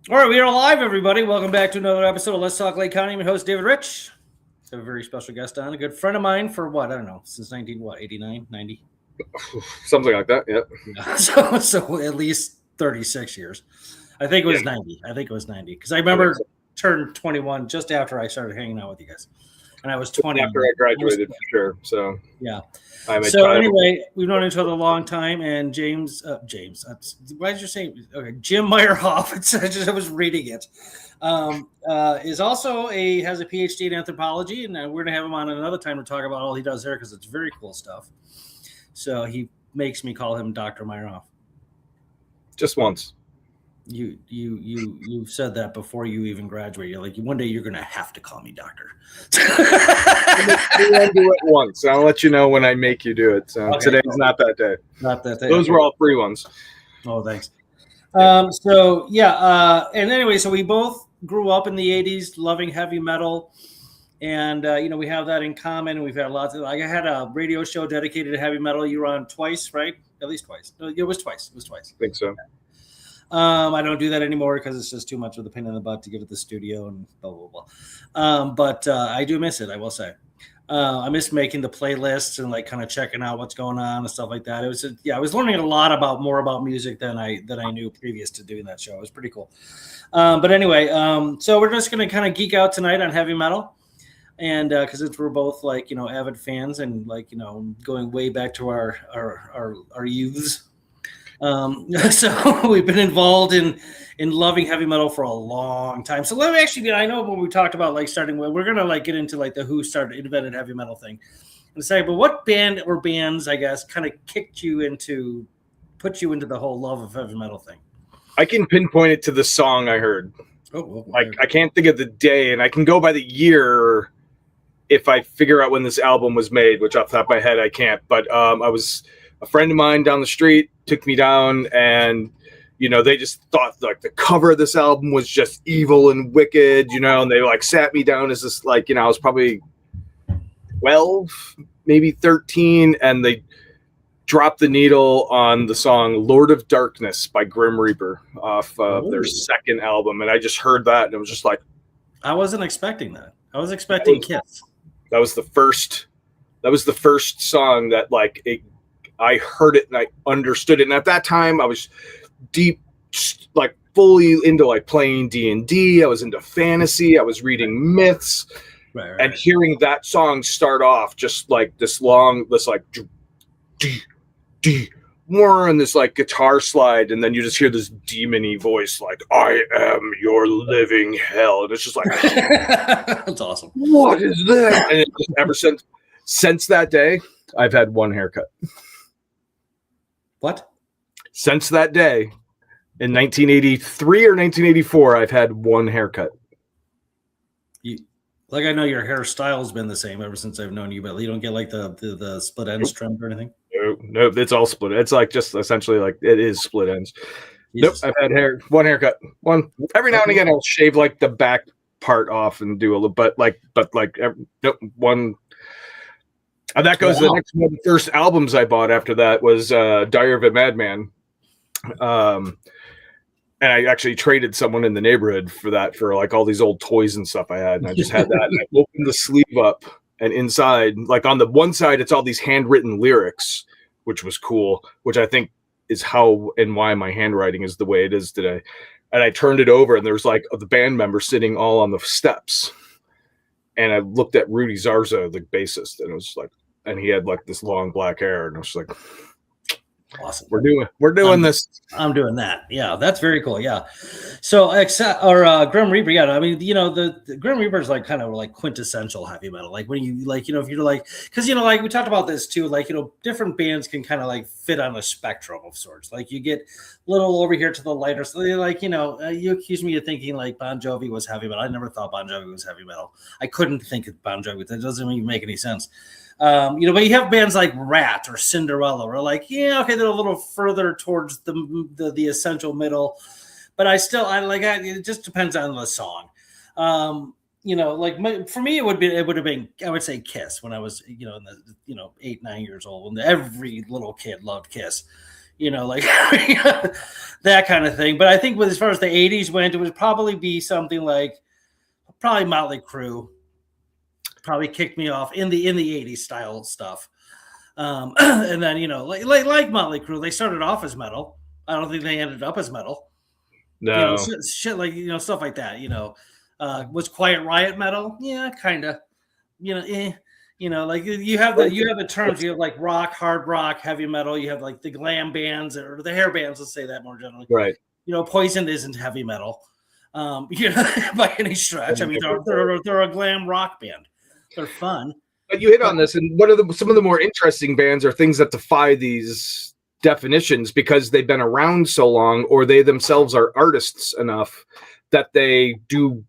All right, we are live, everybody. Welcome back to another episode of Let's Talk Lake County. I'm your host, David Rich. I have a very special guest on, a good friend of mine for what? I don't know, since 89, 90? Something like that, yeah. So at least 36 years. I think it was 90. I think it was 90 because I remember turned 21 just after I started hanging out with you guys. And I was 20. After I graduated, for sure. So, yeah. I'm a So child. anyway, we've known each other a long time, and why did you say? Okay, Jim Meirhoff. I was reading it. Is also has a PhD in anthropology, and we're gonna have him on another time to talk about all he does there because it's very cool stuff. So he makes me call him Dr. Meirhoff. Just once. You've said that before you even graduate. You're like, one day you're gonna have to call me doctor. I'll do it once. I'll let you know when I make you do it. So today's not that day. Not that day. Those were all free ones. Oh, thanks. And anyway, so we both grew up in the 80s loving heavy metal. And, we have that in common. We've had lots of, I had a radio show dedicated to heavy metal. You were on twice, right? At least twice. No, it was twice. I think so. I don't do that anymore because it's just too much of the pain in the butt to get to the studio and blah, blah, blah. But I do miss it, I will say. I miss making the playlists and like kind of checking out what's going on and stuff like that. It was, I was learning a lot more about music than I knew previous to doing that show. It was pretty cool. But anyway, so we're just going to kind of geek out tonight on heavy metal. And because we're both like, avid fans and like, going way back to our youths. So we've been involved in loving heavy metal for a long time. So let me actually, I know when we talked about like starting, we're going to like get into like the who invented heavy metal thing and say, but what band or bands, I guess, kind of put you into the whole love of heavy metal thing? I can pinpoint it to the song I heard. I can't think of the day, and I can go by the year if I figure out when this album was made, which off the top of my head, I can't. But I was a friend of mine down the street took me down, and they just thought like the cover of this album was just evil and wicked, and they like sat me down as this like, I was probably 12, maybe 13, and they dropped the needle on the song Lord of Darkness by Grim Reaper off their second album. And I just heard that and it was just like, I wasn't expecting that. I was expecting Kiss. That was the first song that like I heard it and I understood it. And at that time I was deep, like fully into like playing D&D. I was into fantasy. I was reading myths, and hearing that song start off just like this like more on this like guitar slide, and then you just hear this demon-y voice like, I am your living hell. And it's just like, that's awesome. What is that? And ever since that day, I've had one haircut. What? Since that day, in 1983 or 1984, I've had one haircut. I know your hairstyle's been the same ever since I've known you, but you don't get like the split ends trimmed or anything? No, it's all split. It's like just essentially like it is split ends. Jesus. Nope, I've had one haircut. One every now and again I'll shave like the back part off and do a little, but one. And that goes to the next one of the first albums I bought after that was Diary of a Madman. And I actually traded someone in the neighborhood for like all these old toys and stuff I had. And I just had that. And I opened the sleeve up, and inside, like on the one side, it's all these handwritten lyrics, which was cool, which I think is how and why my handwriting is the way it is today. And I turned it over, and there's like the band members sitting all on the steps. And I looked at Rudy Zarza, the bassist, and it was like, and he had like this long black hair, and I was like, awesome. We're doing this. I'm doing that. Yeah, that's very cool. Yeah. So Grim Reaper. Yeah, I mean, the Grim Reaper is like kind of like quintessential heavy metal. Like when you like, if you're like, because like we talked about this too. Like different bands can kind of like fit on a spectrum of sorts. Like you get a little over here to the lighter. So like you accuse me of thinking like Bon Jovi was heavy metal. I never thought Bon Jovi was heavy metal. I couldn't think of Bon Jovi. That doesn't even make any sense. But you have bands like Rat or Cinderella, or like, they're a little further towards the essential middle, but it just depends on the song. For me, it would have been, I would say Kiss when I was, in the 8-9 years old, when every little kid loved Kiss. you know, like that kind of thing. But I think as far as the 80s went, it would probably be something like probably Motley Crue. Probably kicked me off in the 80s style stuff. And then, you know, like Motley Crue, they started off as metal. I don't think they ended up as metal. No. You know, shit like, you know, stuff like that, you know. Was Quiet Riot metal? Yeah, kind of. You know, you know, like you have the terms. You have like rock, hard rock, heavy metal. You have like the glam bands or the hair bands. Let's say that more generally. Right. You know, Poison isn't heavy metal, you know, by any stretch. I mean, they're a glam rock band. They're fun. But you hit on this, and what are some of the more interesting bands are things that defy these definitions because they've been around so long, or they themselves are artists enough that they do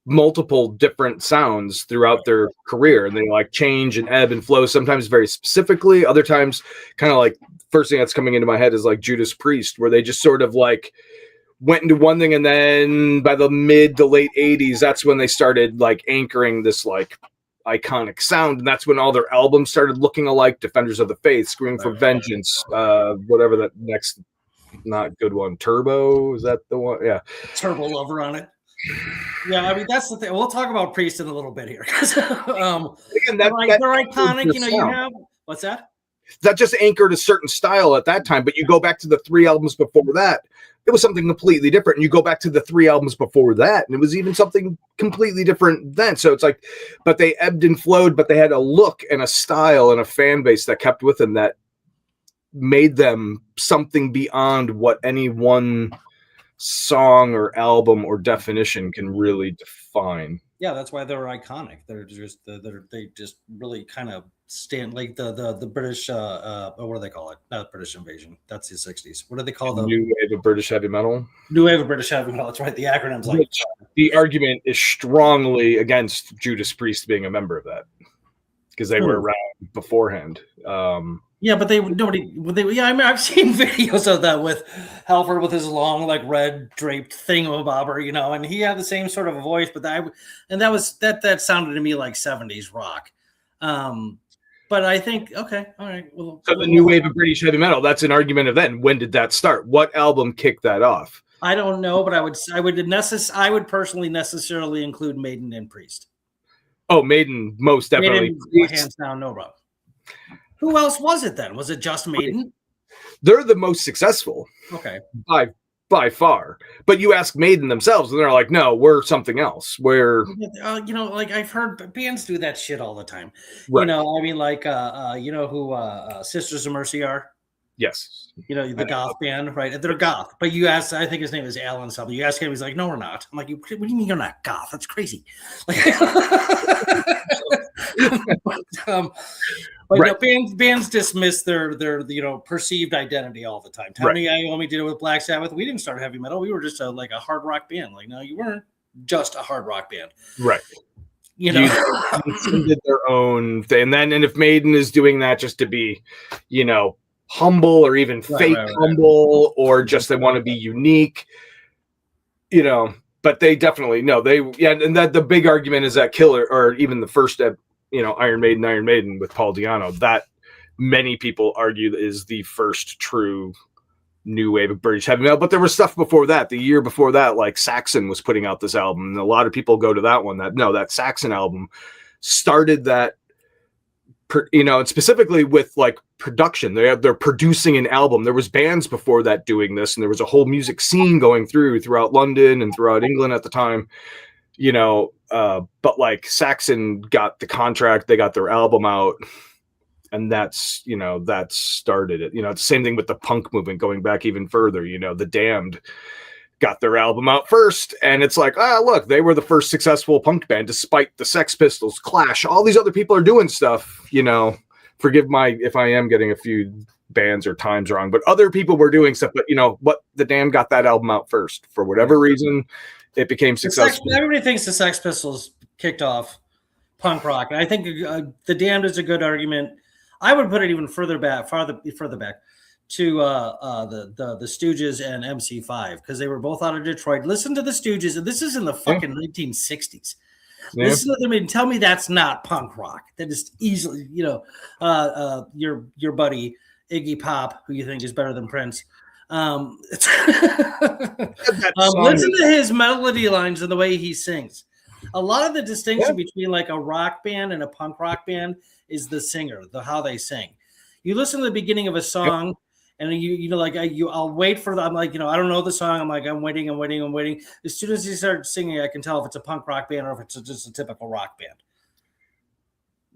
multiple different sounds throughout their career, and they like change and ebb and flow, sometimes very specifically, other times kind of like first thing that's coming into my head is like Judas Priest, where they just sort of like went into one thing, and then by the mid to late 80s, that's when they started like anchoring this like iconic sound, and that's when all their albums started looking alike. Defenders of the Faith, Screaming for Vengeance, whatever that next not good one, Turbo, is that the one? Yeah, Turbo Lover on it. Yeah, I mean that's the thing. We'll talk about Priest in a little bit here because again, they're iconic. You know, you have what's that? That just anchored a certain style at that time, but you go back to the 3 albums before that, it was something completely different. And you go back to the 3 albums before that, and it was even something completely different then. So it's like, but they ebbed and flowed, but they had a look and a style and a fan base that kept with them that made them something beyond what any one song or album or definition can really define. Yeah, that's why they're iconic. They're just they just really kind of stand like the British what do they call it? Not British invasion. That's the 60s. What do they call the new wave of British heavy metal? New wave of British heavy metal. That's right. The acronym's like the argument is strongly against Judas Priest being a member of that because they were around beforehand. Yeah, but I mean, I've seen videos of that with Halford with his long, like red draped thingamabobber, you know, and he had the same sort of a voice, but that sounded to me like 70s rock. But I think, okay, all right. Well, so the new wave of British heavy metal, that's an argument of then. When did that start? What album kicked that off? I don't know, but I would personally necessarily include Maiden and Priest. Oh, Maiden, most definitely. Maiden, hands down, no problem. Who else was it then? Was it just Maiden? They're the most successful. Okay. By far. But you ask Maiden themselves, and they're like, no, we're something else. We're you know, like I've heard bands do that shit all the time. Right. You know, I mean, like you know who Sisters of Mercy are? Yes. You know, the goth band, right? They're goth. But you ask, I think his name is Alan something. You ask him, he's like, no, we're not. I'm like, what do you mean you're not goth? That's crazy. Like, but right. You know, bands dismiss their you know perceived identity all the time. Tell me Iommi did it with Black Sabbath. We didn't start heavy metal. We were just a hard rock band. Like, no, you weren't just a hard rock band. Right. You know, you did their own thing. And if Maiden is doing that just to be, you know, humble or even fake humble, or just they want to be unique, you know, but they definitely and that the big argument is that Killer, or even the first you know, Iron Maiden with Paul Di'Anno, that many people argue is the first true new wave of British heavy metal. But there was stuff before that, the year before that, like Saxon was putting out this album, and a lot of people go to that one. That Saxon album started that, you know, and specifically with like production. They're producing an album. There was bands before that doing this, and there was a whole music scene going throughout London and throughout England at the time. You know, but like Saxon got the contract, they got their album out, and that started it. You know, it's the same thing with the punk movement going back even further. You know, the Damned got their album out first, and it's like, look, they were the first successful punk band, despite the Sex Pistols, Clash, all these other people are doing stuff. You know, forgive if I am getting a few bands or times wrong, but other people were doing stuff. But you know what, the Damned got that album out first for whatever reason. It became successful. Everybody thinks the Sex Pistols kicked off punk rock, and I think the Damned is a good argument. I would put it even further back to the Stooges and MC5, because they were both out of Detroit. Listen to the Stooges, and this is in the fucking 1960s. Yeah. Listen to them and tell me that's not punk rock. That is easily, you know, your buddy Iggy Pop, who you think is better than Prince. Listen to his melody lines and the way he sings. A lot of the distinction between like a rock band and a punk rock band is the singer, how they sing. You listen to the beginning of a song, and I'll wait for I'm like, I don't know the song. I'm like, I'm waiting. As soon as you start singing, I can tell if it's a punk rock band or if it's just a typical rock band.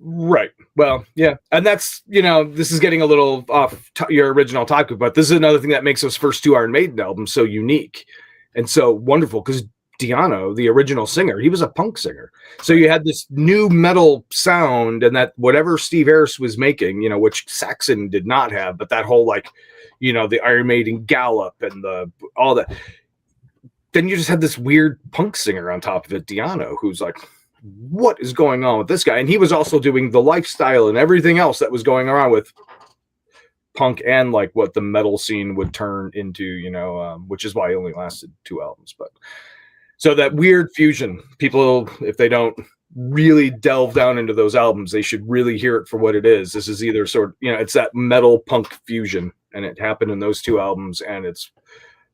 Right. Well, yeah. And that's, this is getting a little off your original topic, but this is another thing that makes those first 2 Iron Maiden albums so unique and so wonderful, because Di'Anno, the original singer, he was a punk singer. So you had this new metal sound, and that whatever Steve Harris was making, which Saxon did not have, but that whole the Iron Maiden gallop and all that. Then you just had this weird punk singer on top of it, Di'Anno, who's like, what is going on with this guy? And he was also doing the lifestyle and everything else that was going on with punk and like what the metal scene would turn into, which is why he only lasted 2 albums. But so that weird fusion, people, if they don't really delve down into those albums, they should really hear it for what it is. This is either it's that metal punk fusion, and it happened in those 2 albums, and it's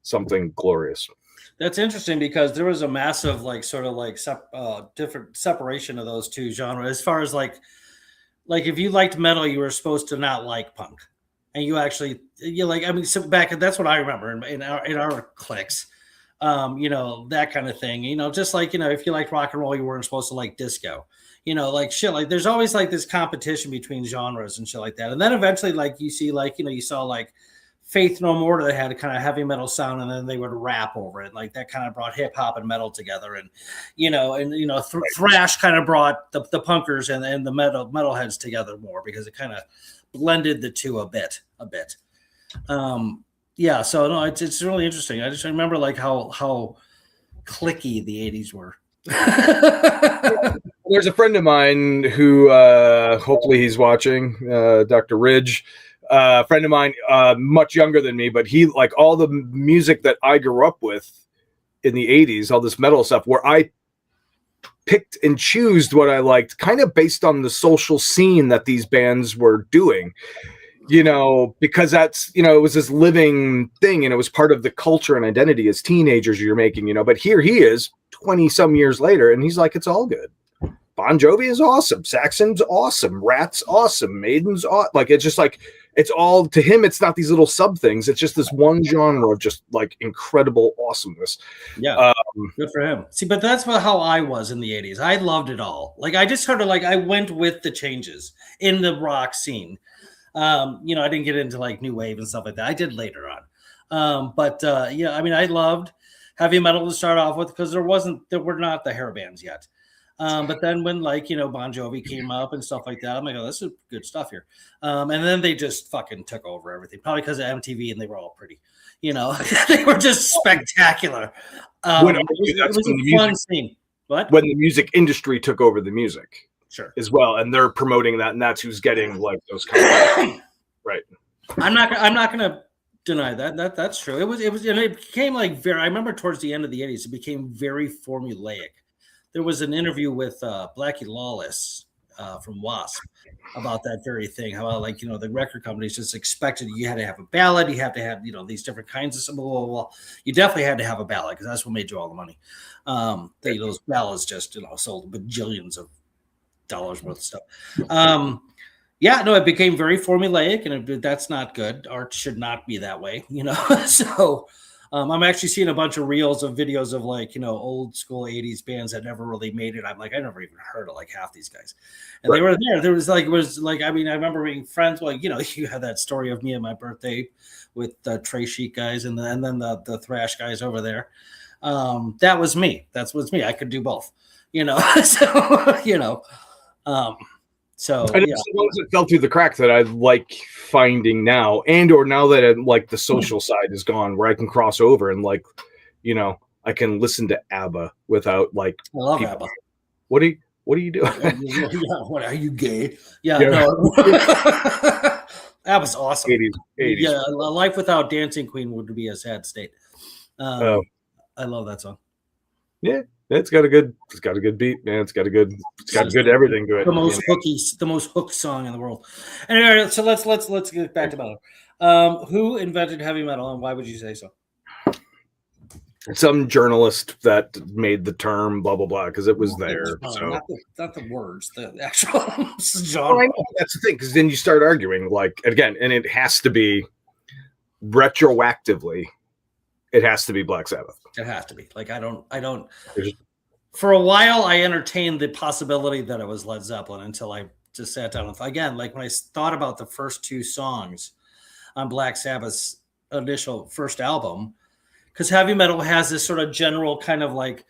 something glorious. That's interesting, because there was a massive different separation of those 2 genres. As far as like if you liked metal, you were supposed to not like punk, and so back, that's what I remember in our cliques. That kind of thing, just like, if you liked rock and roll, you weren't supposed to like disco, like shit, like there's always like this competition between genres and shit like that. And then eventually, like you see, like, you saw like Faith No More, that had a kind of heavy metal sound, and then they would rap over it. Like that kind of brought hip hop and metal together. And, thrash kind of brought the punkers and the metalheads together more, because it kind of blended the 2 a bit. Yeah, so no, it's really interesting. I just remember like how clicky the 80s were. There's a friend of mine who hopefully he's watching, Dr. Ridge, a friend of mine, much younger than me, but he, like, all the music that I grew up with in the 80s, all this metal stuff, where I picked and choosed what I liked kind of based on the social scene that these bands were doing. Because that's, it was this living thing, and it was part of the culture and identity as teenagers you're making, but here he is 20 some years later, and he's like, it's all good. Bon Jovi is awesome. Saxon's awesome. Rat's awesome. Maiden's awesome. Like, it's just like, it's all, to him, it's not these little sub things. It's just this one genre of just like incredible awesomeness. Yeah. Good for him. See, but that's how I was in the 80s. I loved it all. Like, I just sort of I went with the changes in the rock scene. I didn't get into like new wave and stuff like that. I did later on. I loved heavy metal to start off with, because there were not the hair bands yet. But then when Bon Jovi came up and stuff like that, I'm like, oh, this is good stuff here. And then they just fucking took over everything, probably because of MTV, and they were all pretty, they were just spectacular. It was a fun scene. What? When the music industry took over the music. Sure. As well, and they're promoting that, and that's who's getting like those kind of right. I'm not gonna deny that's true. It was and it became like I remember towards the end of the 80s, it became very formulaic. There was an interview with Blackie Lawless from Wasp about that very thing. How the record companies just expected you had to have a ballad, you have to have these different kinds of blah, blah, blah. You definitely had to have a ballad, because that's what made you all the money. Those ballads just sold bajillions of dollars worth of stuff. It became very formulaic, and that's not good. Art should not be that way, So I'm actually seeing a bunch of reels of videos of old school 80s bands that never really made it. I'm like, I never even heard of like half these guys, and they were there. There was I remember being friends. Well, you had that story of me at my birthday with the Trey Chic guys, and then the thrash guys over there. That was me. That was me. I could do both, So and it's the ones that fell through the crack that I like finding now, or now that the social side is gone, where I can cross over and I can listen to ABBA without I love ABBA. What are you doing? What are you gay? No. ABBA's awesome. 80s. Yeah, a life without Dancing Queen would be a sad state. I love that song. Yeah, it's got a good beat, man. It's got good everything to it. The most hooked song in the world. Anyway, so let's get back to metal. Who invented heavy metal, and why would you say so? Some journalist that made the term, blah blah blah, because it was there. So not the words, the actual genre. Well, I know, that's the thing, because then you start arguing, like, again, and it has to be retroactively. It has to be Black Sabbath. It has to be. Like, I don't. For a while, I entertained the possibility that it was Led Zeppelin until I just sat down and thought, again, like when I thought about the first two songs on Black Sabbath's initial first album, because heavy metal has this sort of general kind of like,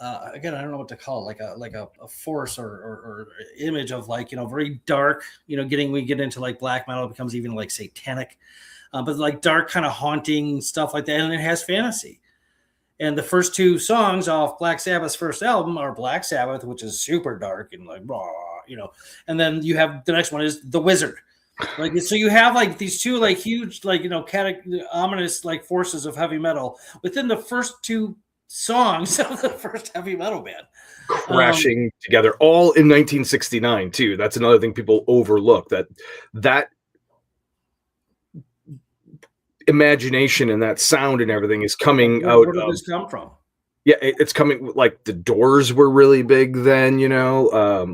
again, I don't know what to call it, like a force or image of like, very dark, we get into like black metal, it becomes even like satanic, but like dark kind of haunting stuff like that. And it has fantasy. And the first two songs off Black Sabbath's first album are Black Sabbath, which is super dark and like, and then you have the next one is The Wizard. Like, so you have like these two like huge, like, ominous like forces of heavy metal within the first two songs of the first heavy metal band. Crashing together all in 1969 too. That's another thing people overlook, that imagination and that sound and everything is coming out. Where did this come from? Yeah, it's coming, like the Doors were really big then,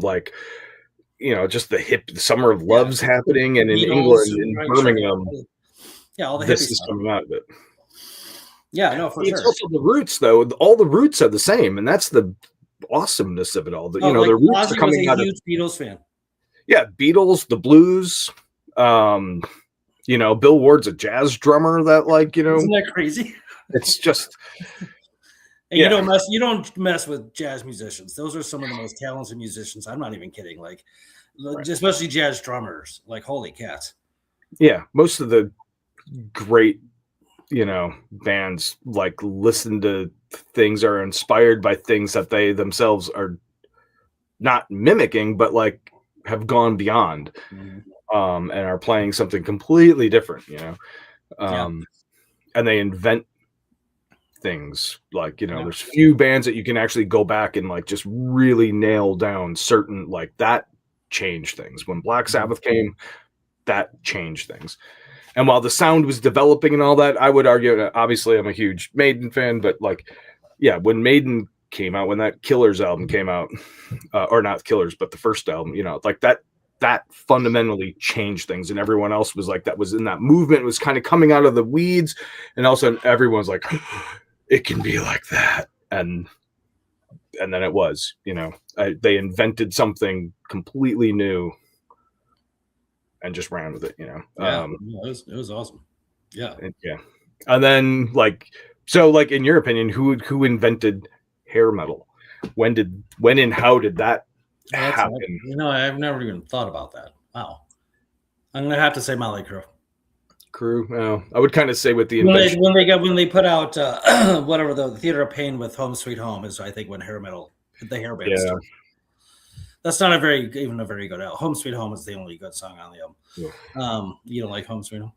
like, just the Summer of Love's happening, and in England, in Birmingham, all the this is coming out of it. Yeah, no, for sure. It's also the roots, though. All the roots are the same, and that's the awesomeness of it all. The roots are coming out of. Huge Beatles fan. Yeah, Beatles, the blues. Bill Ward's a jazz drummer that, like, Isn't that crazy? It's just. And you don't mess with jazz musicians. Those are some of the most talented musicians. I'm not even kidding. Like, especially jazz drummers. Like, holy cats. Yeah, most of the great, bands like listen to things, are inspired by things that they themselves are not mimicking, but like have gone beyond, and are playing something completely different. And they invent things, like, there's few bands that you can actually go back and like just really nail down certain, like, that changed things. When Black Sabbath came, that changed things. And while the sound was developing and all that, I would argue, obviously I'm a huge Maiden fan, but like, yeah, when Maiden came out, when that Killers album came out, or not Killers, but the first album, like that fundamentally changed things, and everyone else was like, that was in that movement, was kind of coming out of the weeds, and all of a sudden everyone's like, it can be like that, and then it was, they invented something completely new and just ran with it, it was awesome. And then, like, so, like, in your opinion, who invented hair metal? When and how did that happen? I've never even thought about that. Wow. I'm gonna have to say Motley Crue. No, I would kind of say with the invention. when they put out whatever the Theater of Pain with Home Sweet Home is, I think, when the hair band started. That's not a very good album. Home Sweet Home is the only good song on the album. Yeah. You don't like Home Sweet Home?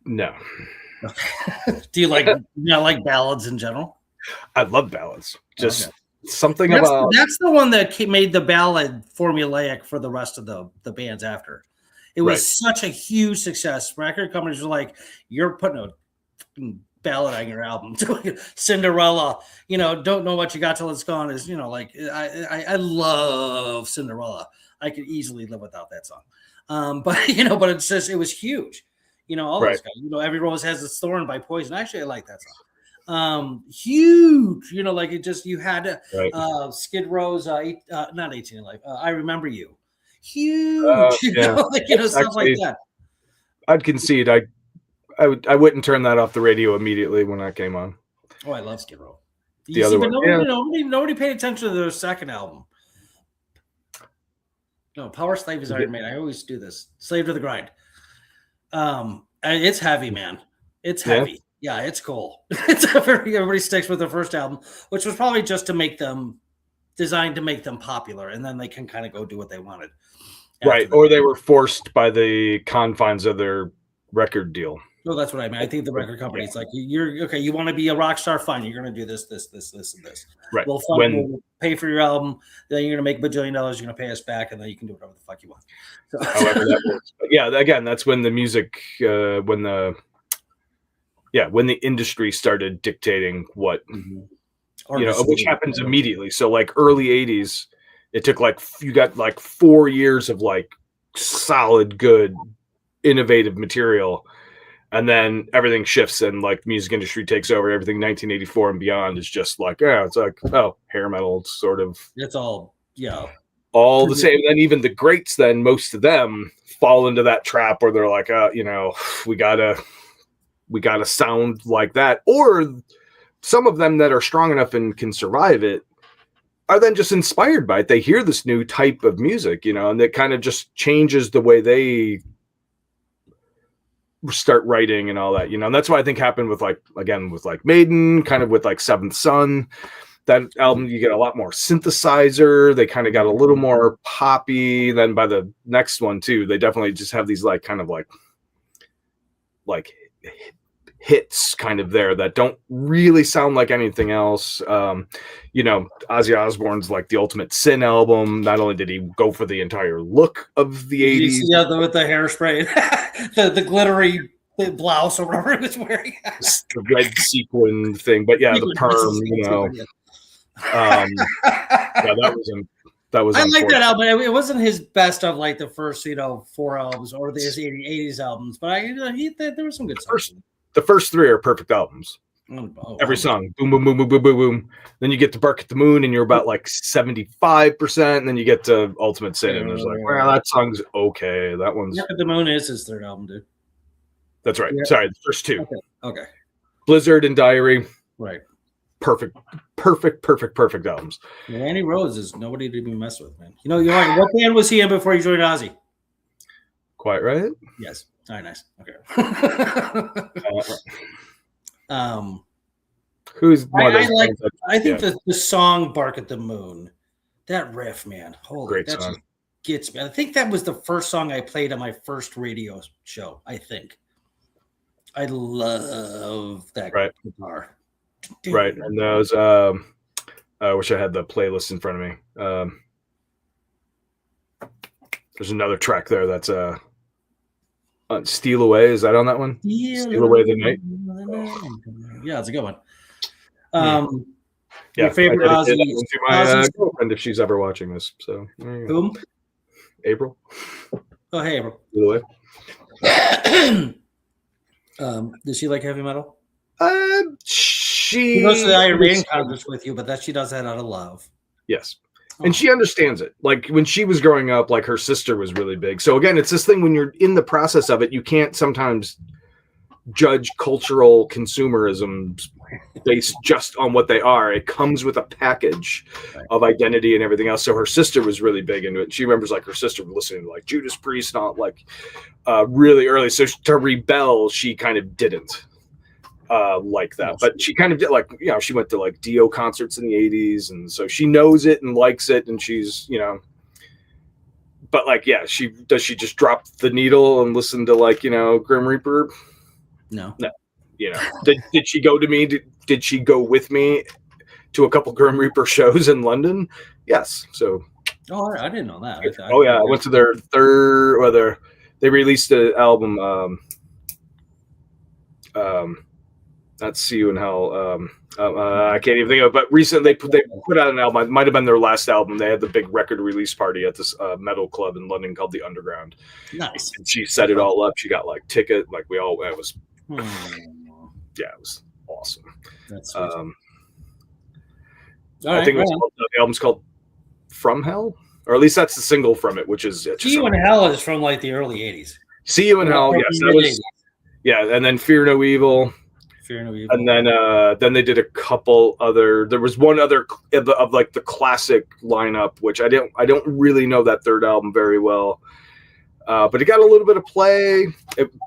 No. Okay. Do you like ballads in general? I love ballads. Just something about that's the one that made the ballad formulaic for the rest of the bands after. It was such a huge success. Record companies were like, "You're putting a ballad on your album." Cinderella, don't know what you got till it's gone is, like, I love Cinderella. I could easily live without that song. But but it's just, it was huge. All those guys, Every Rose Has Its Thorn by Poison. Actually, I like that song. Huge, like, it just, you had to, Skid Row's not 18 in Life. I Remember You. Huge, stuff like that. I'd concede. I wouldn't turn that off the radio immediately when that came on. Oh, I love Skid Row. Nobody paid attention to their second album. No, Power Slave is Iron Maiden. I always do this. Slave to the Grind. It's heavy, man. It's heavy. Yeah, it's cool. Everybody sticks with their first album, which was probably just designed to make them popular, and then they can kind of go do what they wanted. Right, or they were forced by the confines of their record deal. Well, that's what I mean. I think the record company, it's like, you're okay. You want to be a rock star? Fine. You're going to do this, and this. Right. We'll pay for your album. Then you're going to make $1 bajillion. You're going to pay us back, and then you can do whatever the fuck you want. So. However that works. But yeah, again, that's when the music, when the industry started dictating what, which happens immediately. So like early 80s, it took you got 4 years of solid, good, innovative material. And then everything shifts and music industry takes over. Everything 1984 and beyond is just hair metal. It's sort of. It's all the same. And then even the greats, then most of them fall into that trap where they're like, we gotta sound like that. Or some of them that are strong enough and can survive it are then just inspired by it. They hear this new type of music, and it kind of just changes the way they start writing and all that, and that's what I think happened with Maiden, kind of with Seventh Son. That album, you get a lot more synthesizer. They kind of got a little more poppy. Then by the next one too, they definitely just have these hits kind of there that don't really sound like anything else. Ozzy Osbourne's the Ultimate Sin album. Not only did he go for the entire look of the 80s, with the hairspray, the glittery blouse or whatever he was wearing, the red sequin thing, but the perm, that was I like that album. It wasn't his best of the first 4 albums or his 80s albums, but there was some good stuff. The first 3 are perfect albums. Every song, boom, boom, boom, boom, boom, boom, boom. Then you get to Bark at the Moon, and you're about 75%. And then you get to Ultimate Sin, and there's that song's okay. That one's. Bark at the Moon is his 3rd album, dude. That's right. Yeah. Sorry, the first 2. Okay. Blizzard and Diary. Right. Perfect albums. And Randy Rhoads is nobody to be messed with, man. What band was he in before he joined Ozzy? Quite right. Yes. All right, nice. Okay. Who's I think the song "Bark at the Moon," that riff, man, great song. Just gets me. I think that was the first song I played on my first radio show. I think I love that guitar. Dude. Right, and those. I wish I had the playlist in front of me. There's another track there that's Steal Away. Is that on that one? Steal Away the Night. Yeah, it's a good one. Your favorite Ozzy? To my girlfriend, if she's ever watching this. So whom? April. Oh, hey, April. Steal Away. Does she like heavy metal? She goes to the Iron Maiden concerts with you, but she does that out of love. Yes. And she understands it. When she was growing up, her sister was really big. So again, it's this thing when you're in the process of it, you can't sometimes judge cultural consumerism based just on what they are. It comes with a package of identity and everything else. So her sister was really big into it. She remembers her sister listening to Judas Priest and all really early. So to rebel, she kind of didn't. Like that, but she kind of did she went to Dio concerts in the 80s, and so she knows it and likes it, and she's but she just drop the needle and listen to Grim Reaper? No. Did she go to me? Did she go with me to a couple Grim Reaper shows in London? Yes. So I didn't know that. I went to their third, they released an album not See You in Hell. I can't even think of it. But recently they put out an album. It might have been their last album. They had the big record release party at this metal club in London called the Underground. Nice. And she set it all up. She got ticket. We all went. It was it was awesome. That's I think the album's called From Hell, or at least that's the single from it, which is See You in Hell is from the early 80s. See You in Hell, yes, that was and then Fear No Evil. And then they did a couple other. There was one other of the classic lineup, which I don't really know that third album very well, but it got a little bit of play.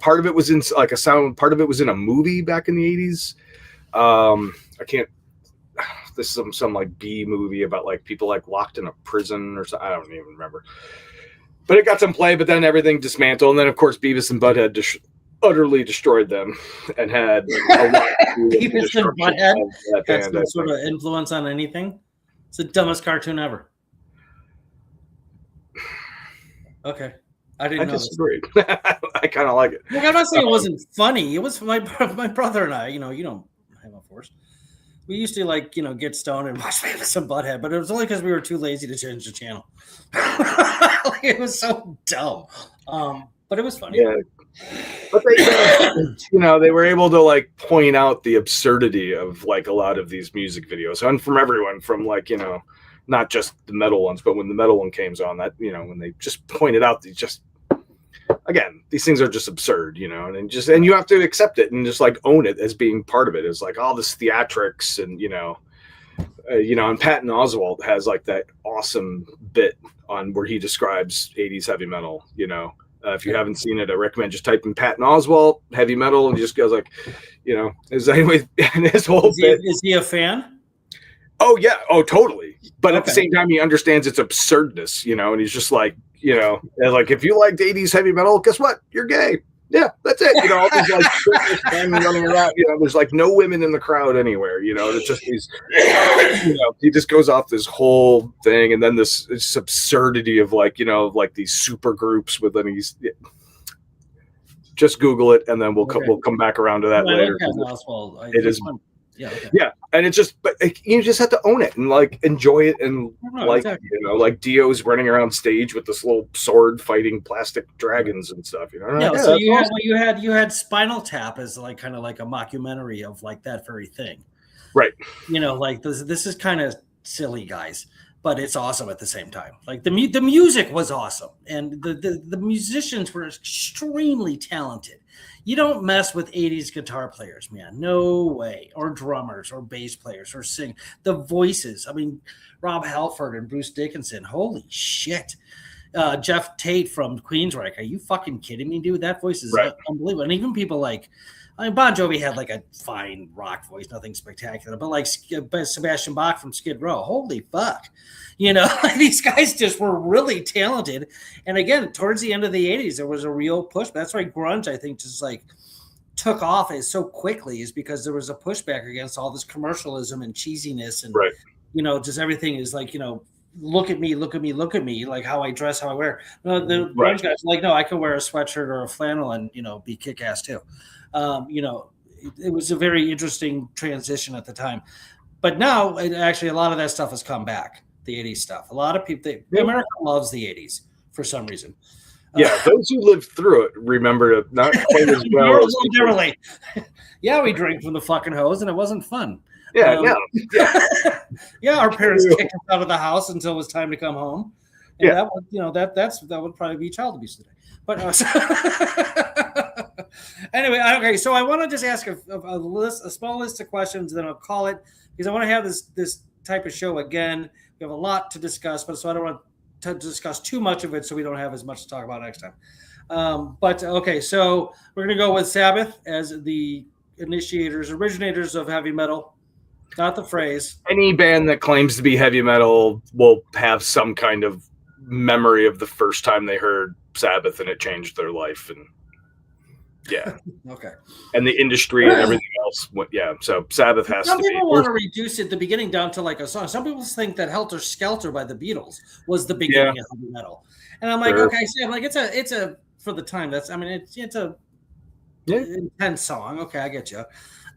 Part of it was in a sound. Part of it was in a movie back in the 80s. I can't. This is some B movie about people locked in a prison or something. I don't even remember. But it got some play. But then everything dismantled, and then of course Beavis and Butthead utterly destroyed them and had a lot to do with the destruction of that had band. some sort of influence on anything. It's the dumbest cartoon ever. Okay. I disagree. I kind of like it. Look, I'm not saying it wasn't funny. It was my brother and I, you don't have a force. We used to get stoned and watch some Butthead, but it was only because we were too lazy to change the channel. It was so dumb. But it was funny. Yeah. But they, they were able to point out the absurdity of a lot of these music videos, and from everyone, from not just the metal ones, but when the metal one came on, that when they just pointed out these things are just absurd, and you have to accept it and just own it as being part of it. It's all this theatrics and and Patton Oswalt has that awesome bit on where he describes 80s heavy metal. If you haven't seen it, I recommend just type in Patton Oswalt heavy metal and just goes anyway. And his whole bit. Is he a fan? Oh yeah, totally. But at the same time, he understands its absurdness, and he's just if you liked 80s heavy metal, guess what? You're gay. Yeah, that's it. All these men running around. There's no women in the crowd anywhere. It's just these. He just goes off this whole thing, and then this absurdity of these super groups with these. Just Google it, and then we'll come back around to that later. It is. Yeah. Okay. Yeah, and it's just, but you just have to own it and enjoy it, and Dio's running around stage with this little sword fighting plastic dragons and stuff. So you had Spinal Tap as kind of a mockumentary of that very thing, right? This is kind of silly, guys, but it's awesome at the same time. The music was awesome, and the musicians were extremely talented. You don't mess with 80s guitar players, man. No way. Or drummers or bass players or sing. The voices. I mean, Rob Halford and Bruce Dickinson. Holy shit. Jeff Tate from Queensryche. Are you fucking kidding me, dude? That voice is unbelievable. And even people Bon Jovi had a fine rock voice, nothing spectacular. But Sebastian Bach from Skid Row. Holy fuck. These guys just were really talented. And again, towards the end of the 80s, there was a real push. That's why grunge, I think, just took off so quickly, is because there was a pushback against all this commercialism and cheesiness. And, just everything is look at me, look at me, look at me, how I dress, how I wear. The grunge guys are no, I can wear a sweatshirt or a flannel and, be kick-ass too. It was a very interesting transition at the time. But now, actually, a lot of that stuff has come back. The 80s stuff. A lot of people, America loves the 80s for some reason. Yeah, those who lived through it remember it not quite as well. Differently. Yeah, we drank from the fucking hose, and it wasn't fun. Yeah, yeah. Our parents kicked us out of the house until it was time to come home. And that would, that would probably be child abuse today. But anyway, okay. So I want to just ask a small list of questions, and then I'll call it, because I want to have this type of show again. We have a lot to discuss, but so I don't want to discuss too much of it, so we don't have as much to talk about next time. But okay, so we're gonna go with Sabbath as the originators of heavy metal, not the phrase. Any band that claims to be heavy metal will have some kind of memory of the first time they heard Sabbath and it changed their life, and okay, and the industry and everything else. So Sabbath has to be. Some people want to reduce it at the beginning down to a song. Some people think that Helter Skelter by the Beatles was the beginning of heavy metal, and I'm okay, so it's a for the time. It's a intense song. Okay, I get you.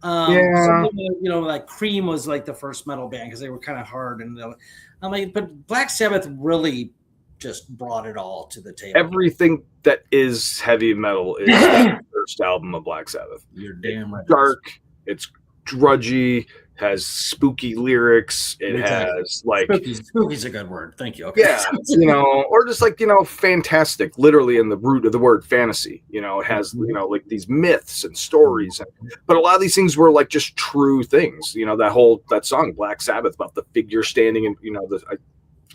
Some people, Cream was the first metal band because they were kind of hard, and but Black Sabbath really just brought it all to the table. Everything that is heavy metal is the first album of Black Sabbath. You're damn right. Dark, it's drudgy, has spooky lyrics. It has spooky's a good word. Thank you. Okay. Yeah, or just fantastic, literally in the root of the word fantasy. It has these myths and stories, but a lot of these things were just true things. That song Black Sabbath about the figure standing and the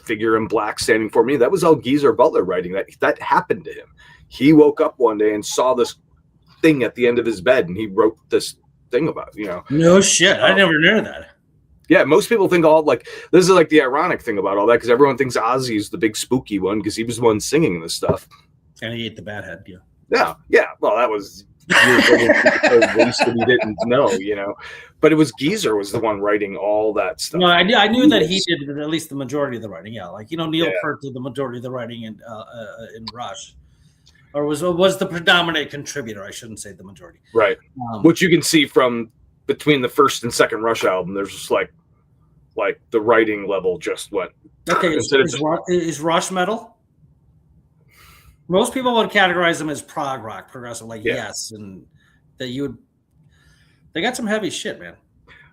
figure in black standing for me. That was L. Geezer Butler writing that. That happened to him. He woke up one day and saw this thing at the end of his bed, and he wrote this thing about No shit, I never knew that. Yeah, most people think this is the ironic thing about all that, because everyone thinks Ozzy's the big spooky one because he was the one singing this stuff, and he ate the bad head. Yeah. Well, that was wasted he didn't know, But it was Geezer was the one writing all that stuff. No, I knew that he did at least the majority of the writing. Yeah, like Neil Peart did the majority of the writing in Rush, or was the predominant contributor. I shouldn't say the majority. Right, which you can see from between the first and second Rush album. There's just like the writing level just went. Okay, is Rush metal? Most people would categorize them as prog rock, progressive, yes, and that they got some heavy shit, man.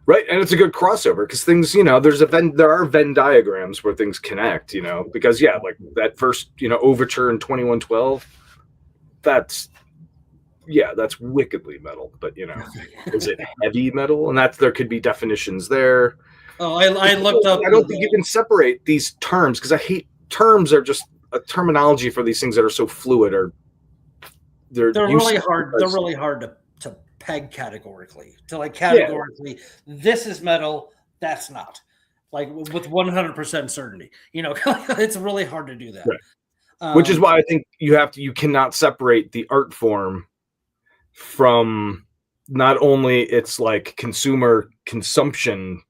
Right, and it's a good crossover because things, there are Venn diagrams where things connect, because like that first, overture in 2112, that's wickedly metal, but is it heavy metal? And there could be definitions there. Oh, I looked up. I don't think you can separate these terms because I hate terms are just a terminology for these things that are so fluid or they're really hard. They're really hard to peg categorically. Categorically, this is metal. That's not with 100% certainty. It's really hard to do that. Right. Which is why I think you cannot separate the art form from not only its consumer consumption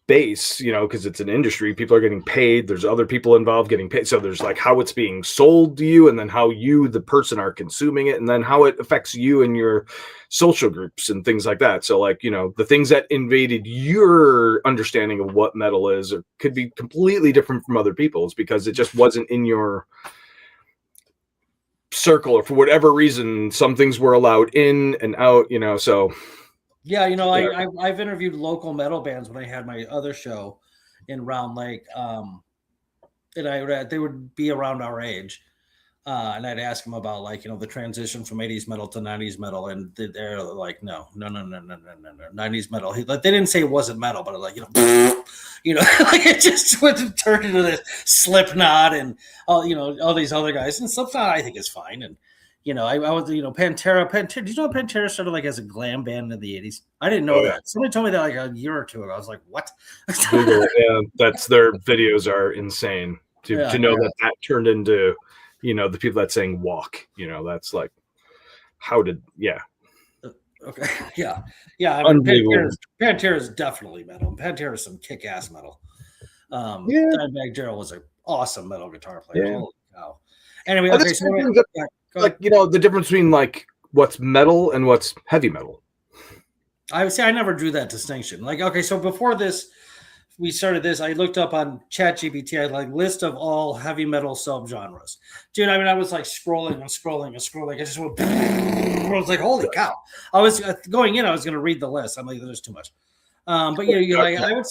base, because it's an industry, people are getting paid, there's other people involved getting paid, so there's how it's being sold to you, and then how you the person are consuming it, and then how it affects you and your social groups and things like that. So the things that invaded your understanding of what metal is or could be completely different from other people's because it just wasn't in your circle, or for whatever reason some things were allowed in and out, so yeah, I've interviewed local metal bands when I had my other show in Round Lake, and they would be around our age, and I'd ask them about the transition from 80s metal to 90s metal, and they're like, no, 90s metal. They didn't say it wasn't metal, but it just would turn into this Slipknot and all these other guys, and Slipknot I think is fine, and. I was, Pantera. Did you know Pantera started as a glam band in the 80s? I didn't know that. Somebody told me that a year or two ago. I was like, what? Google, that's their videos are insane to know that turned into, the people that sang Walk, that's how did, Okay. Yeah. Pantera is definitely metal. Pantera is some kick-ass metal. Dimebag Darrell was an awesome metal guitar player. Yeah. Holy cow. Anyway, okay. So the difference between what's metal and what's heavy metal. I would say I never drew that distinction. So before we started this, I looked up on ChatGPT, I had list of all heavy metal subgenres. Dude, I was scrolling. I just went, I was like, holy cow. I was going in, I was going to read the list. I'm like, there's too much. But I would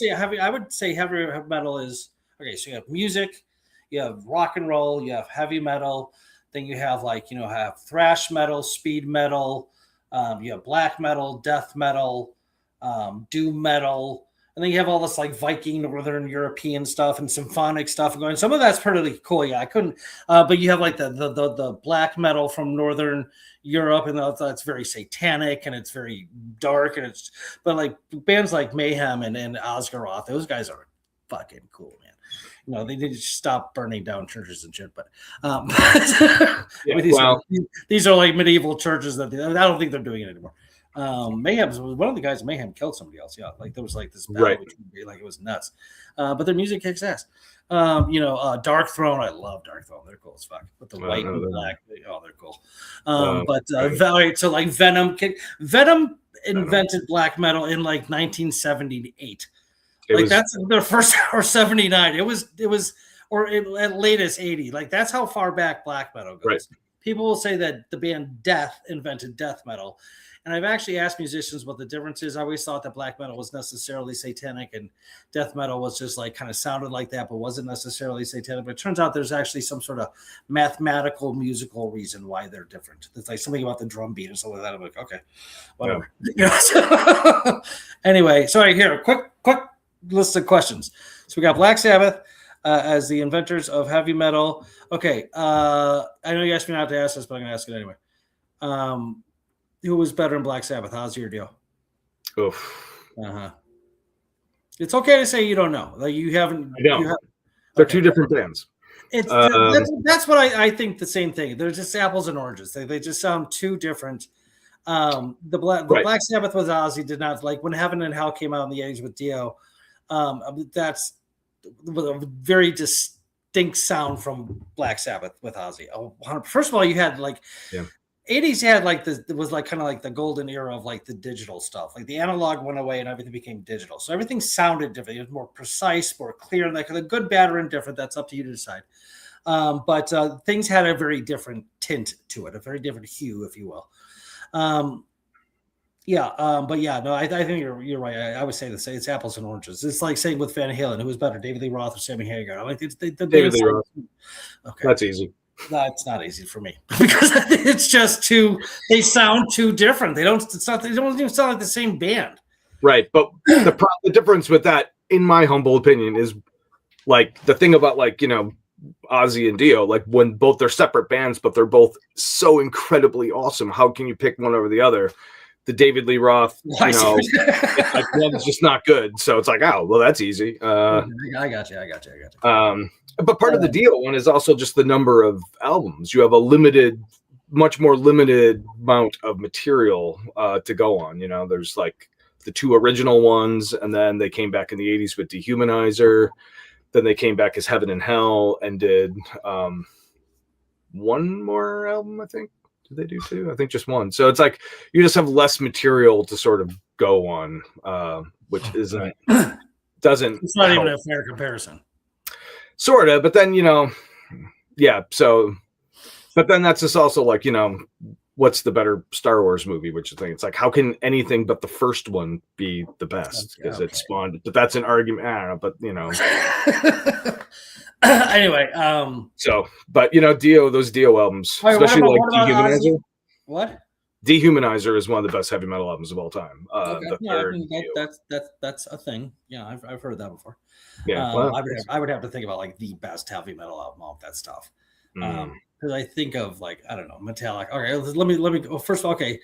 say heavy metal is, okay, so you have music, you have rock and roll, you have heavy metal. Then you have have thrash metal, speed metal, you have black metal, death metal, doom metal, and then you have all this Viking, Northern European stuff and symphonic stuff going. Some of that's pretty cool. Yeah, I couldn't, but you have the black metal from Northern Europe, and that's very satanic and it's very dark, and bands like Mayhem and Osgaroth, those guys are fucking cool, man. They need to stop burning down churches and shit. But these are medieval churches that I don't think they're doing it anymore. Mayhem's one of the guys. Mayhem killed somebody else. Yeah, there was this battle between, it was nuts. But their music kicks ass. Dark Throne. I love Dark Throne. They're cool as fuck. With the white and black. They're cool. Venom invented black metal in 1978. That's their first, or 79. It was, or at latest 80. That's how far back black metal goes. Right. People will say that the band Death invented death metal. And I've actually asked musicians what the difference is. I always thought that black metal was necessarily satanic and death metal was just kind of sounded like that, but wasn't necessarily satanic. But it turns out there's actually some sort of mathematical, musical reason why they're different. It's something about the drum beat and stuff like that. I'm like, okay, whatever. Yeah. Anyway, sorry, here, quick list of questions. So we got Black Sabbath as the inventors of heavy metal. Okay, I know you asked me not to ask this, but I'm going to ask it anyway. Who was better in Black Sabbath? How's your deal? Oof. It's okay to say you don't know. You haven't. I don't. They're two different bands. It's that's what I think the same thing. They're just apples and oranges. They just sound too different. The Black Sabbath with Ozzy did not like when Heaven and Hell came out in the 80s with Dio. That's a very distinct sound from Black Sabbath with Ozzy. First of all, you had like 80s had like this, it was like kind of like the golden era of like the digital stuff. Like the analog went away and everything became digital. So everything sounded different. It was more precise, more clear. Like the good, bad, or indifferent. That's up to you to decide. But things had a very different tint to it, a very different hue, if you will. But yeah, no, I think you're right. I would say it's apples and oranges. It's like saying with Van Halen, who was better, David Lee Roth or Sammy Hagar? I like David Lee Roth. Okay, that's easy. No, it's not easy for me because it's just too. They sound too different. They don't. They don't even sound like the same band. Right, but the difference with that, in my humble opinion, is like the thing about like Ozzy and Dio, like when both they're separate bands, but they're both so incredibly awesome. How can you pick one over the other? The David Lee Roth, it's like one's just not good. So it's like, oh, well, that's easy. I got you. But part of the Dio one is also just the number of albums. You have a much more limited amount of material to go on. There's like the 2 original ones, and then they came back in the 80s with Dehumanizer. Then they came back as Heaven and Hell and did one more album, I think. Did they do 2? I think just 1. So it's like you just have less material to sort of go on, which doesn't. It's not even a fair comparison. Sort of, but then yeah. So, but then that's just also like what's the better Star Wars movie? Which I think it's like, how can anything but the first one be the best? Because it spawned. But that's an argument. I don't know. But anyway. So, but those Dio albums, especially like Dehumanizer. What? Dehumanizer is one of the best heavy metal albums of all time. That's a thing. Yeah, I've heard that before. Yeah, I would have to think about like the best heavy metal album, all that stuff. Because I think of like, I don't know, Metallica. Okay, let me go. First of all, okay,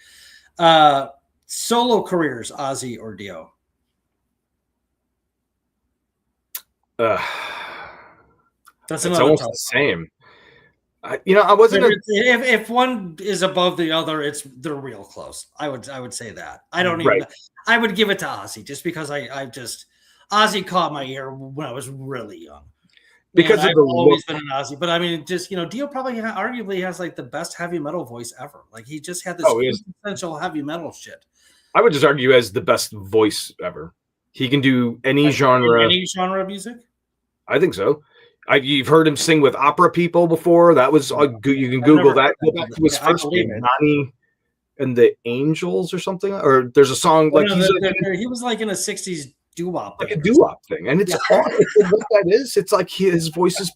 solo careers, Ozzy or Dio. It's almost the same. I wasn't. If one is above the other, they're real close. I would say that. I don't even. Right. I would give it to Ozzy just because Ozzy caught my ear when I was really young. Because I've always been an Ozzy, but I mean, just Dio probably arguably has like the best heavy metal voice ever. Like he just had this essential heavy metal shit. I would just argue as the best voice ever. He can do any genre of music. I think so. You've heard him sing with opera people before. That was you can Google that. Go back to his first name, Nani and the Angels or something. Or there's a song like he was like in a 60s doo-wop, like a doo-wop thing, and it's what that is. It's like his voice is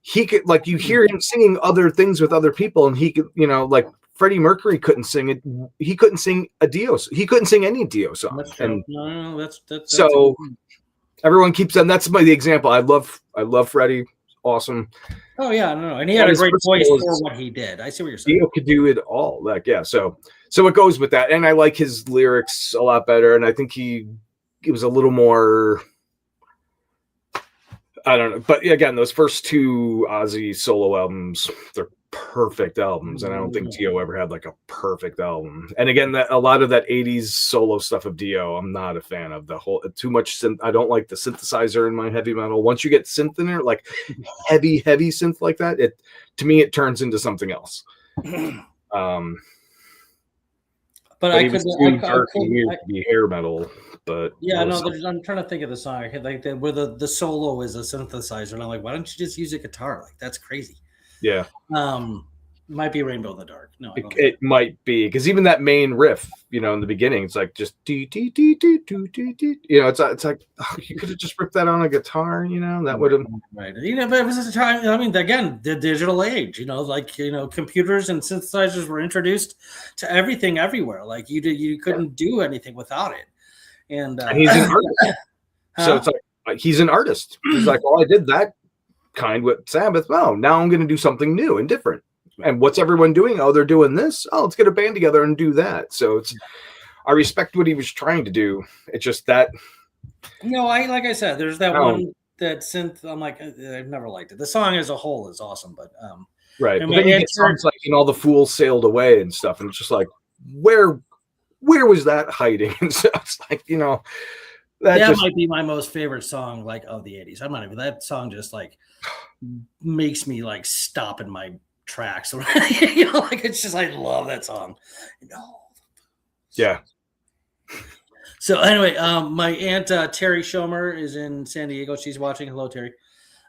he could like you hear him singing other things with other people, and he could like Freddie Mercury couldn't sing it. He couldn't sing a Dio. He couldn't sing any Dio song. That's true. No, that's so. Everyone keeps them. That's the example. I love Freddie. Awesome. Oh yeah, no, and he had a great voice for what he did. I see what you're saying. Dio could do it all. Like so it goes with that. And I like his lyrics a lot better. And I think it was a little more. I don't know, but again, those first 2 Ozzy solo albums, they're perfect albums, and I don't think Dio ever had like a perfect album. And again, a lot of that 80s solo stuff of Dio, I'm not a fan of. The whole too much synth. I don't like the synthesizer in my heavy metal. Once you get synth in there, like heavy synth like that, to me it turns into something else. But I could be hair metal. But yeah, no, I'm trying to think of the song like where the solo is a synthesizer, and I'm like, why don't you just use a guitar? Like that's crazy. Yeah. Might be Rainbow in the Dark. No, it might be, because even that main riff, in the beginning, it's like just it's like you could have just ripped that on a guitar, that would have right. But it was a time. I mean, again, the digital age. Computers and synthesizers were introduced to everything everywhere. Like you couldn't do anything without it. And he's an artist, so it's like he's an artist. He's like, I did that kind with Sabbath. Oh, now I'm going to do something new and different. And what's everyone doing? Oh, they're doing this. Oh, let's get a band together and do that. So I respect what he was trying to do. It's just that. Like I said, there's that one. synth. I'm like, I've never liked it. The song as a whole is awesome, but right. But then you get songs like all the fools sailed away and stuff, and it's just like, where was that hiding? And so it's like, that might be my most favorite song like of the 80s. I'm not even, that song just like makes me like stop in my tracks. Like it's just, I love that song. Yeah. So anyway, my aunt Terry Schomer is in San Diego. She's watching. Hello, Terry.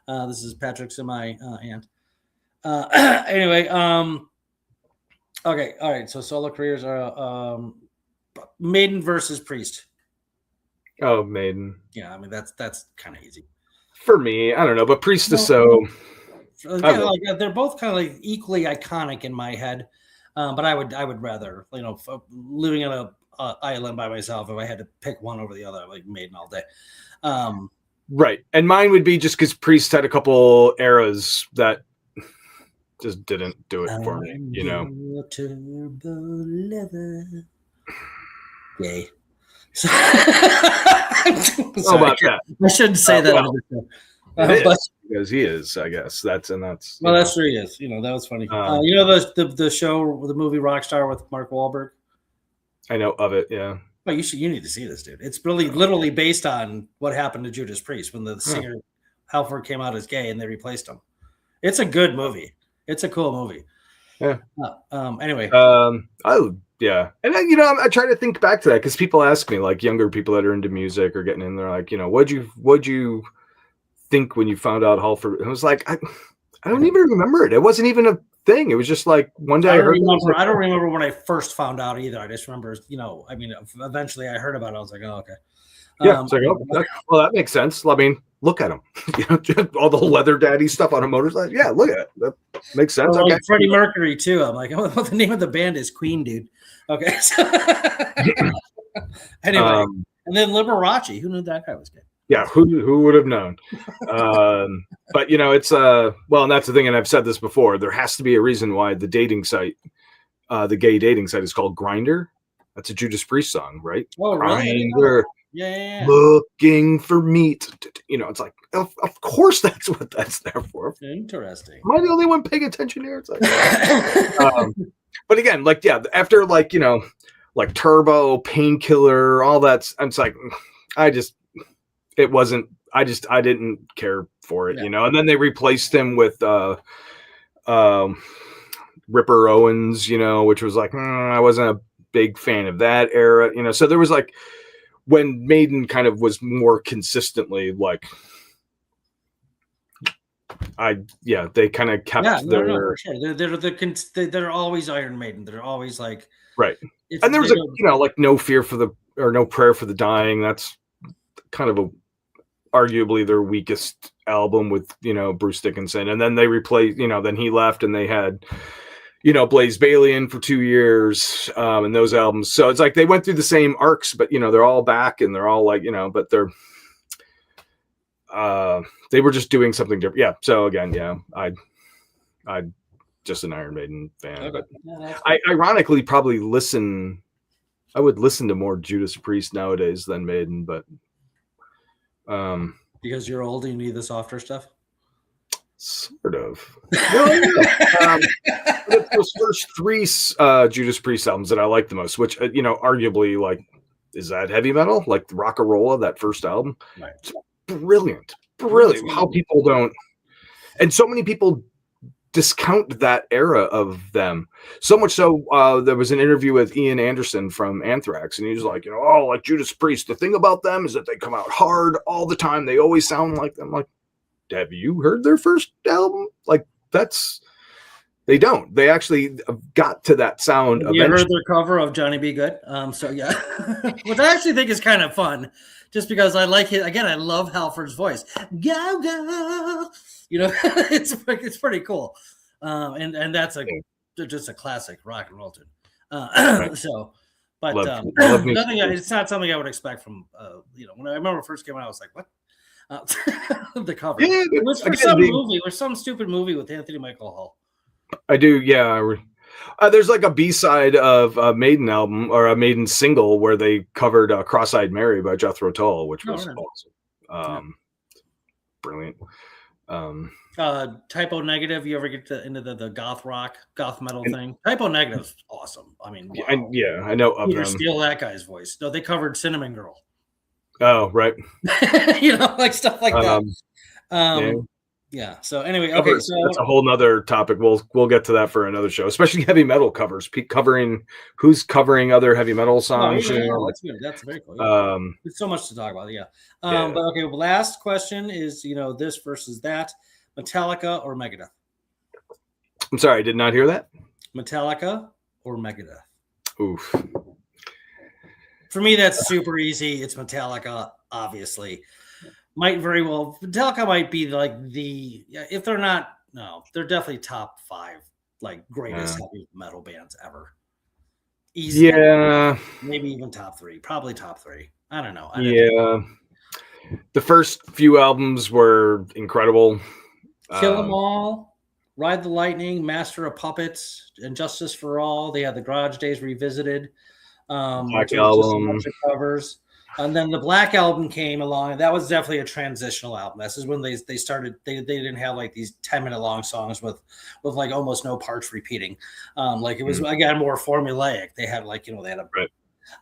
This is Patrick's and my aunt. Anyway, okay, all right. So solo careers are Maiden versus Priest. Oh, Maiden. Yeah, I mean that's kind of easy for me. I don't know, but Priest is so. They're both kind of like equally iconic in my head, but I would rather, living on a island by myself, if I had to pick one over the other, like Maiden all day. Right, and mine would be just because Priest had a couple eras that just didn't do it for me, Gay. How about that? I shouldn't say that. Because he is, I guess. That's well, that's true. He is. That was funny. The show, the movie Rockstar with Mark Wahlberg. I know of it. Yeah. Well, you need to see this, dude. It's really literally based on what happened to Judas Priest when the singer Halford came out as gay and they replaced him. It's a good movie. It's a cool movie. Yeah. Anyway. Yeah. And I try to think back to that because people ask me, like younger people that are into music or getting in there, like, what'd you think when you found out Halford? And I was like, I don't even remember it. It wasn't even a thing. It was just like one day I don't remember when I first found out either. I just remember, eventually I heard about it. I was like, oh, okay. Yeah. Well, that makes sense. I mean, look at him. All the leather daddy stuff on a motorcycle. Yeah, look at it. That makes sense. Okay. Freddie Mercury too. I'm like, oh, the name of the band is Queen, dude. Okay. Anyway, and then Liberace. Who knew that guy was gay? Yeah, who would have known? But it's and that's the thing, and I've said this before. There has to be a reason why the dating site, the gay dating site, is called Grindr. That's a Judas Priest song, right? Oh, really? Grindr. Yeah. Looking for meat. It's like, of course that's what that's there for. Interesting. Am I the only one paying attention here? It's like, but again, after like Turbo, Painkiller, all that, it's like, I didn't care for it, and then they replaced him with Ripper Owens, which was like, I wasn't a big fan of that era, so there was like, when Maiden kind of was more consistently like, they kind of kept for sure. They're always Iron Maiden. They're always like, right. And there was like No Fear for the, or No Prayer for the Dying. That's kind of arguably their weakest album with, Bruce Dickinson. And then they replaced, then he left and they had, Blaze Bayley in for 2 years, and those albums. So it's like they went through the same arcs, but they're all back and they're all like, but they're they were just doing something different. Yeah. So again, I just an Iron Maiden fan. Okay. But I ironically probably I would listen to more Judas Priest nowadays than Maiden, but because you're old and you need the softer stuff. Sort of. Those first three Judas Priest albums that I like the most, which arguably, like, is that heavy metal? Like Rock-a-Rolla, that first album, right. It's brilliant. How people don't, and so many people discount that era of them. So much so, there was an interview with Ian Anderson from Anthrax, and he was like, like Judas Priest. The thing about them is that they come out hard all the time. They always sound like them. Like, have you heard their first album? Like, they don't. They actually got to that sound. You heard their cover of Johnny B. Good? So yeah, which I actually think is kind of fun, just because I like it. Again, I love Halford's voice. Go go, it's pretty cool, and that's just a classic rock and roll tune. Right. So, but nothing. It's not something I would expect from when I remember it first came out. I was like, what? The cover. Yeah, it was for some movie or some stupid movie with Anthony Michael Hall. I do, yeah. There's like a B-side of a Maiden album or a Maiden single where they covered "Cross-Eyed Mary" by Jethro Tull, which was awesome. brilliant. Typo Negative. You ever get into the goth metal thing? Typo Negative's awesome. I mean, wow. I know of them. Steal that guy's voice. No, they covered Cinnamon Girl. Oh, right. Like stuff like that. Yeah. So anyway, okay. So that's a whole nother topic. We'll get to that for another show, especially heavy metal covers. Who's covering other heavy metal songs. That's good. That's very cool. Yeah. There's so much to talk about. Yeah. But okay. Well, last question is this versus that: Metallica or Megadeth? I'm sorry, I did not hear that. Metallica or Megadeth? Oof. For me, that's super easy. It's Metallica, obviously. Metallica might be like if they're not, no, they're definitely top 5 like greatest heavy metal bands ever. Easy. Yeah. Maybe even top 3. Probably top 3. I don't know. The first few albums were incredible. Kill 'Em All, Ride the Lightning, Master of Puppets, and Justice for All. They had the Garage Days Revisited. Black Album. Covers. And then the Black Album came along, and that was definitely a transitional album. This is when they started. They didn't have like these 10-minute long songs with like almost no parts repeating. Like it was again more formulaic. They had like they had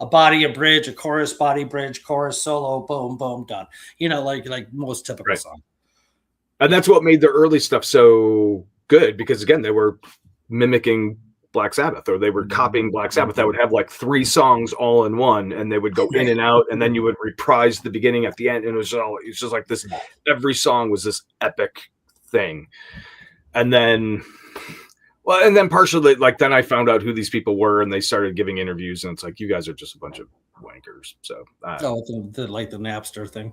a body, a bridge, a chorus, body, bridge, chorus, solo, boom, boom, done. Like most typical song. And that's what made the early stuff so good because again they were mimicking Black Sabbath, or they were copying Black Sabbath that would have like 3 songs all in one, and they would go in and out, and then you would reprise the beginning at the end, and it's just like this. Every song was this epic thing, and then partially like then I found out who these people were, and they started giving interviews, and it's like you guys are just a bunch of wankers. So the Napster thing.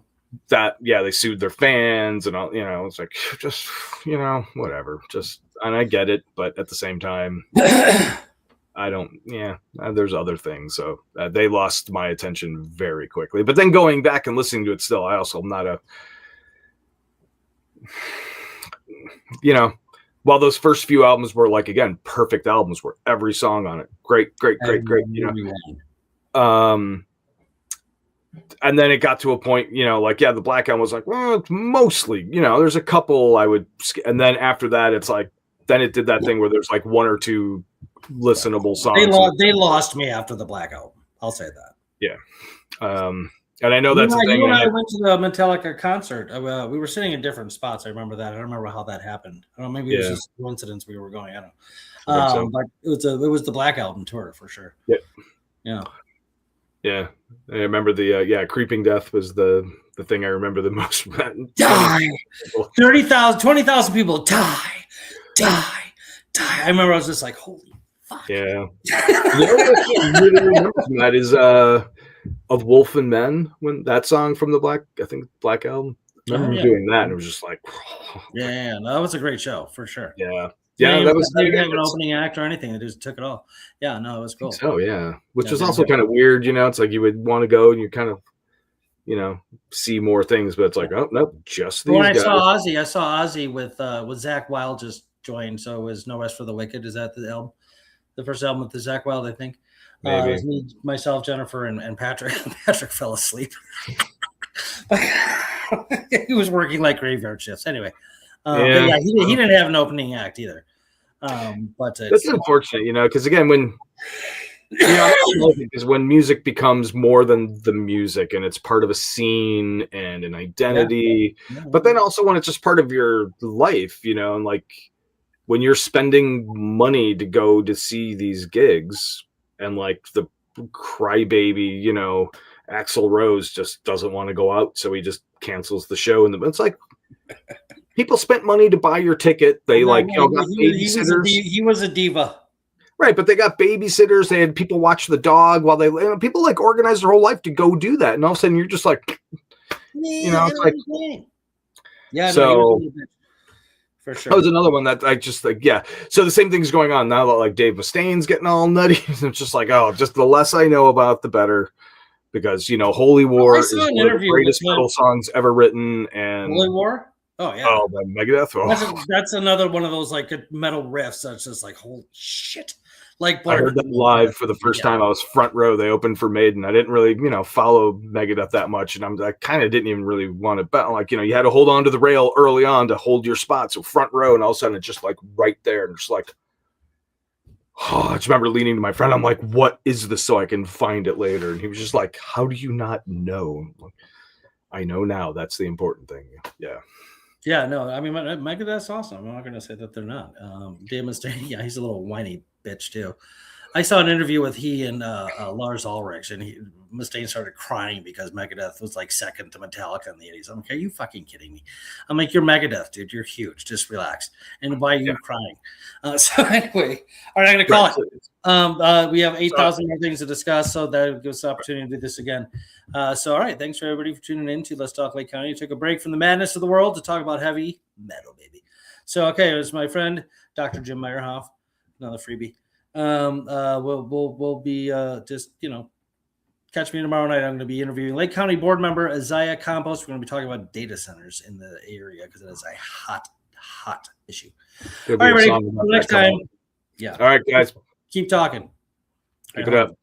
They sued their fans and all. It's like just whatever. And I get it, but at the same time, I don't. There's other things. So they lost my attention very quickly. But then going back and listening to it still, I also am not a. While those first few albums were like again perfect albums, where every song on it great. And then it got to a point, the Black Album was like, well, it's mostly, there's a couple I would, and then after that, it's like, then it did that thing where there's like 1 or 2 listenable songs. They lost me after the Black Album. I'll say that. Yeah. And I know that's the thing. You and I went to the Metallica concert. We were sitting in different spots. I remember that. I don't remember how that happened. I don't know. Maybe it was just a coincidence we were going. I don't know. But it was the Black Album tour for sure. Yeah. Yeah. Yeah, I remember the Creeping Death was the thing I remember the most. Die, 30,000, 20,000 people die. I remember I was just like, holy fuck. Yeah. What I really remember from that is of Wolf and Men, when that song from the Black Album. I remember doing that, and it was just like, no, that was a great show for sure. Yeah. Yeah, that was. They didn't have an opening act or anything. They just took it all. Yeah, no, it was cool. Oh yeah, which was also kind of weird. It's like you would want to go and you kind of, see more things, but it's like, oh no, just these guys. I saw Ozzy with Zakk Wylde just joined. So it was No Rest for the Wicked. Is that the album? The first album with the Zakk Wylde, I think. It was me, myself, Jennifer, and Patrick. Patrick fell asleep. He was working like graveyard shifts. Anyway. He didn't have an opening act either. But that's unfortunate, because again, when because when music becomes more than the music and it's part of a scene and an identity, but then also when it's just part of your life, and like when you're spending money to go to see these gigs and like the crybaby, Axl Rose just doesn't want to go out, so he just cancels the show, and it's like. People spent money to buy your ticket. They got babysitters. He was a diva. Right, but they got babysitters. They had people watch the dog while they people like organize their whole life to go do that. And all of a sudden you're just like, it's like, so for sure. That was another one that I just like, So the same thing's going on now that like Dave Mustaine's getting all nutty. It's just like, just the less I know about, the better. Because, Holy War is one of the greatest metal songs ever written. And Holy War? Oh yeah. Oh, the Megadeth. That's another one of those like good metal riffs that's just like holy shit. Like I heard them live for the first time. I was front row. They opened for Maiden. I didn't really, follow Megadeth that much, and I kind of didn't even really want to bet. Like, you had to hold on to the rail early on to hold your spot. So front row, and all of a sudden it's just like right there, and just like, I just remember leaning to my friend. I'm like, "What is this?" So I can find it later. And he was just like, "How do you not know?" Like, I know now. That's the important thing. Yeah. Yeah, no, I mean, Megadeth's awesome. I'm not going to say that they're not. Dave Mustaine, yeah, he's a little whiny bitch too. I saw an interview with he and Lars Ulrich, and Mustaine started crying because Megadeth was like second to Metallica in the 80s. I'm like, are you fucking kidding me? I'm like, you're Megadeth, dude. You're huge. Just relax. And why are you crying? So anyway, all right, I'm going to call it. We have 8,000 more things to discuss, so that gives us the opportunity to do this again. So, all right, thanks for everybody for tuning in to Let's Talk Lake County. Took a break from the madness of the world to talk about heavy metal, baby. So, okay, it was my friend, Dr. Jim Meirhoff, another freebie. We'll be just, catch me tomorrow night. I'm going to be interviewing Lake County board member Isaiah Campos. We're going to be talking about data centers in the area because it is a hot issue. All right, ready? Next time. Yeah. All right, guys. Keep talking. Keep it up.